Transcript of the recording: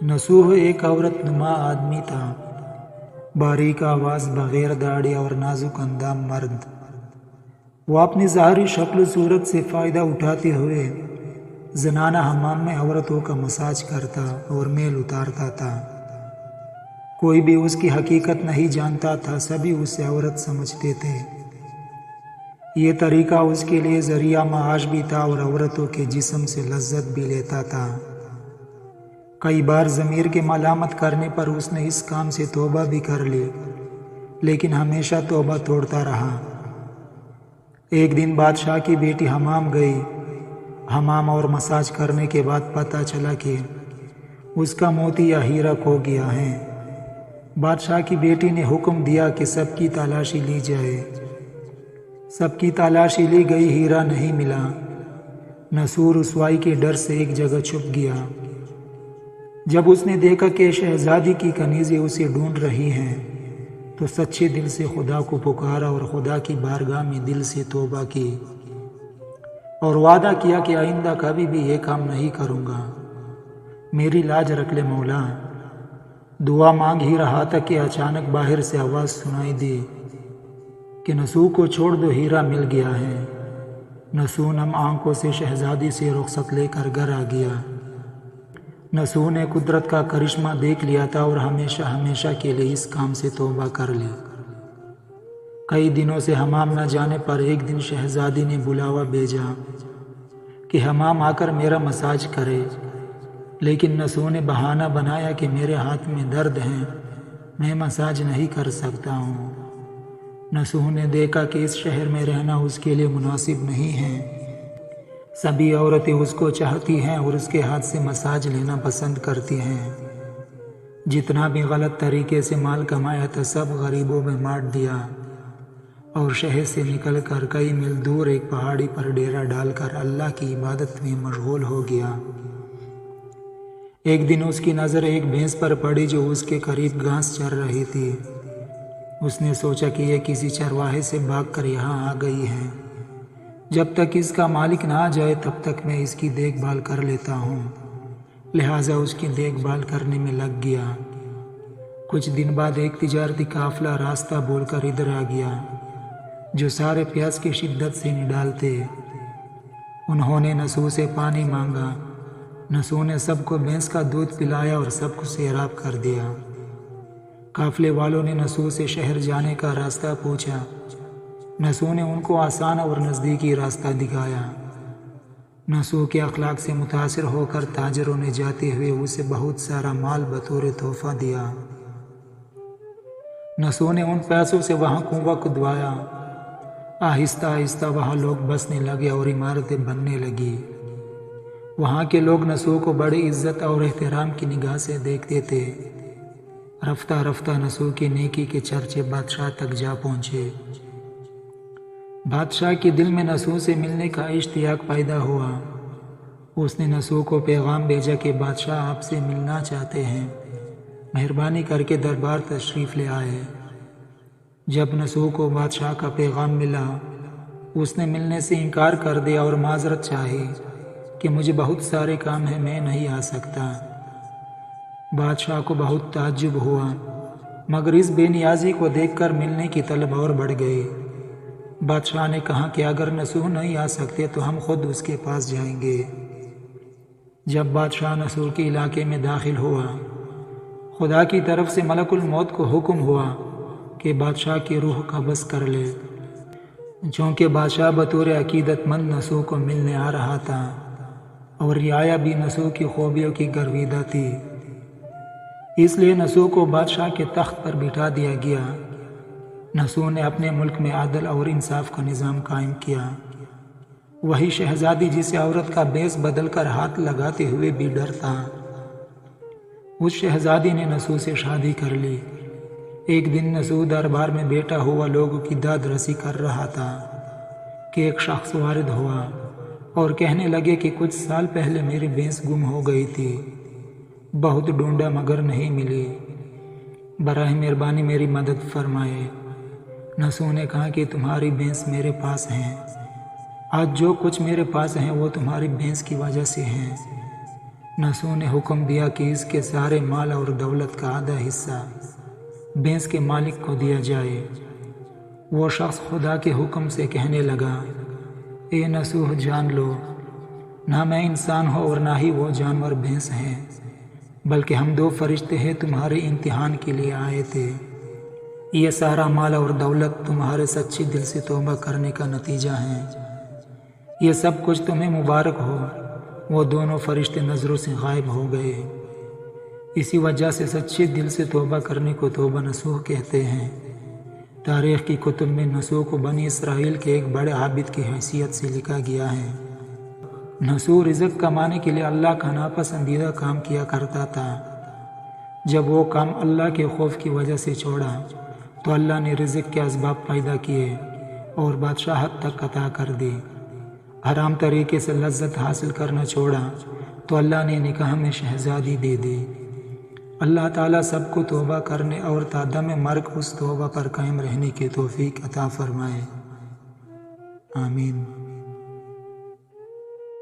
नसूह एक औरत नुमा आदमी था, बारीक आवाज़, बग़ैर दाढ़ी और नाजुक अंदाम मर्द। वो अपनी ज़ाहरी शक्ल सूरत से फ़ायदा उठाते हुए ज़नाना हमाम में औरतों का मसाज करता और मेल उतारता था। कोई भी उसकी हकीकत नहीं जानता था, सभी उसे औरत समझते थे। ये तरीका उसके लिए ज़रिया माश भी था और औरतों के जिस्म से लज्जत भी लेता था। कई बार ज़मीर के मलामत करने पर उसने इस काम से तौबा भी कर ली, लेकिन हमेशा तौबा तोड़ता रहा। एक दिन बादशाह की बेटी हमाम गई। हमाम और मसाज करने के बाद पता चला कि उसका मोती या हीरा खो गया है। बादशाह की बेटी ने हुक्म दिया कि सबकी तलाशी ली जाए। सबकी तलाशी ली गई, हीरा नहीं मिला। नसूर रुसवाई के डर से एक जगह छुप गया। जब उसने देखा कि शहजादी की कनीज़ें उसे ढूंढ रही हैं, तो सच्चे दिल से खुदा को पुकारा और खुदा की बारगाह में दिल से तौबा की और वादा किया कि आइंदा कभी भी ये काम नहीं करूँगा। मेरी लाज रख ले मौला। दुआ मांग ही रहा था कि अचानक बाहर से आवाज़ सुनाई दी कि नसू को छोड़ दो, हीरा मिल गया है। नसू नम आंखों से शहजादी से रुखसत लेकर घर आ गया। नसू ने कुदरत का करिश्मा देख लिया था और हमेशा हमेशा के लिए इस काम से तौबा कर ली। कई दिनों से हमाम न जाने पर एक दिन शहजादी ने बुलावा भेजा कि हमाम आकर मेरा मसाज करे, लेकिन नसू ने बहाना बनाया कि मेरे हाथ में दर्द है, मैं मसाज नहीं कर सकता हूँ। नसू ने देखा कि इस शहर में रहना उसके लिए मुनासिब नहीं है। सभी औरतें उसको चाहती हैं और उसके हाथ से मसाज लेना पसंद करती हैं। जितना भी गलत तरीके से माल कमाया था सब गरीबों में बांट दिया और शहर से निकलकर कई मील दूर एक पहाड़ी पर डेरा डालकर अल्लाह की इबादत में मशगूल हो गया। एक दिन उसकी नज़र एक भैंस पर पड़ी जो उसके करीब घास चर रही थी। उसने सोचा कि यह किसी चरवाहे से भागकर यहाँ आ गई है। जब तक इसका मालिक ना आ जाए तब तक मैं इसकी देखभाल कर लेता हूँ। लिहाजा उसकी देखभाल करने में लग गया। कुछ दिन बाद एक तिजारती काफिला रास्ता बोलकर इधर आ गया, जो सारे प्यास की शिद्दत से निडालते। उन्होंने नसू से पानी मांगा। नसू ने सबको भैंस का दूध पिलाया और सबको सैराब कर दिया। काफिले वालों ने नसू से शहर जाने का रास्ता पूछा। नसू ने उनको आसान और नज़दीकी रास्ता दिखाया। नसू के अखलाक से मुतासिर होकर ताजरों ने जाते हुए उसे बहुत सारा माल बतौर तोहफा दिया। नसू ने उन पैसों से वहाँ कुआं खुदवाया। आहिस्ता आहिस्ता वहाँ लोग बसने लगे और इमारतें बनने लगी। वहाँ के लोग नसू को बड़ी इज्जत और एहतराम की निगाह से देखते थे। रफ्ता रफ्ता नसू की नेकी के चर्चे बादशाह तक जा पहुँचे। बादशाह के दिल में नसू से मिलने का इश्तियाक पैदा हुआ। उसने नसू को पैगाम भेजा कि बादशाह आपसे मिलना चाहते हैं, मेहरबानी करके दरबार तशरीफ़ ले आए। जब नसू को बादशाह का पैगाम मिला, उसने मिलने से इनकार कर दिया और माजरत चाही कि मुझे बहुत सारे काम हैं, मैं नहीं आ सकता। बादशाह को बहुत ताज्जुब हुआ, मगर इस बेनियाजी को देखकर मिलने की तलब और बढ़ गई। बादशाह ने कहा कि अगर नसूह नहीं आ सकते तो हम खुद उसके पास जाएंगे। जब बादशाह नसूह के इलाके में दाखिल हुआ, खुदा की तरफ से मलकुल मौत को हुक्म हुआ कि बादशाह की रूह कब्ज़ कर ले। चूँकि बादशाह बतौर अकीदतमंद नसूह को मिलने आ रहा था और रियाया भी नसूह की खूबियों की गर्विदा थी, इसलिए नसूह को बादशाह के तख्त पर बिठा दिया गया। नसू ने अपने मुल्क में आदल और इंसाफ का निज़ाम कायम किया। वही शहजादी जिसे औरत का बेस बदल कर हाथ लगाते हुए भी डर था, उस शहजादी ने नसू से शादी कर ली। एक दिन नसू दरबार में बैठा हुआ लोगों की दाद रसी कर रहा था कि एक शख्स वारिद हुआ और कहने लगे कि कुछ साल पहले मेरी भैंस गुम हो गई थी, बहुत ढूंढा मगर नहीं मिली, बराह मेहरबानी मेरी मदद फरमाए। नसू ने कहा कि तुम्हारी भैंस मेरे पास है। आज जो कुछ मेरे पास है वो तुम्हारी भैंस की वजह से है। نسو نے حکم دیا کہ اس کے سارے مال اور دولت کا آدھا حصہ بھینس کے مالک کو دیا جائے۔ وہ شخص خدا کے حکم سے کہنے لگا، اے نسوح جان لو، نہ میں انسان ہوں اور نہ ہی وہ جانور بھینس ہیں، بلکہ ہم 2 فرشتے ہیں تمہارے امتحان کے لیے آئے تھے۔ یہ سارا مال اور دولت تمہارے سچے دل سے توبہ کرنے کا نتیجہ ہے۔ یہ سب کچھ تمہیں مبارک ہو۔ وہ دونوں فرشتے نظروں سے غائب ہو گئے۔ اسی وجہ سے سچے دل سے توبہ کرنے کو توبہ نصوح کہتے ہیں۔ تاریخ کی کتب میں نسوح کو بنی اسرائیل کے ایک بڑے عابد کی حیثیت سے لکھا گیا ہے۔ نسوح رزق کمانے کے لیے اللہ کا ناپسندیدہ کام کیا کرتا تھا۔ جب وہ کام اللہ کے خوف کی وجہ سے چھوڑا تو اللہ نے رزق کے اسباب پیدا کیے اور بادشاہت تک عطا کر دی۔ حرام طریقے سے لذت حاصل کرنا چھوڑا تو اللہ نے نکاح میں شہزادی دے دی۔ اللہ تعالیٰ سب کو توبہ کرنے اور تا دم مرگ اس توبہ پر قائم رہنے کی توفیق عطا فرمائے۔ آمین۔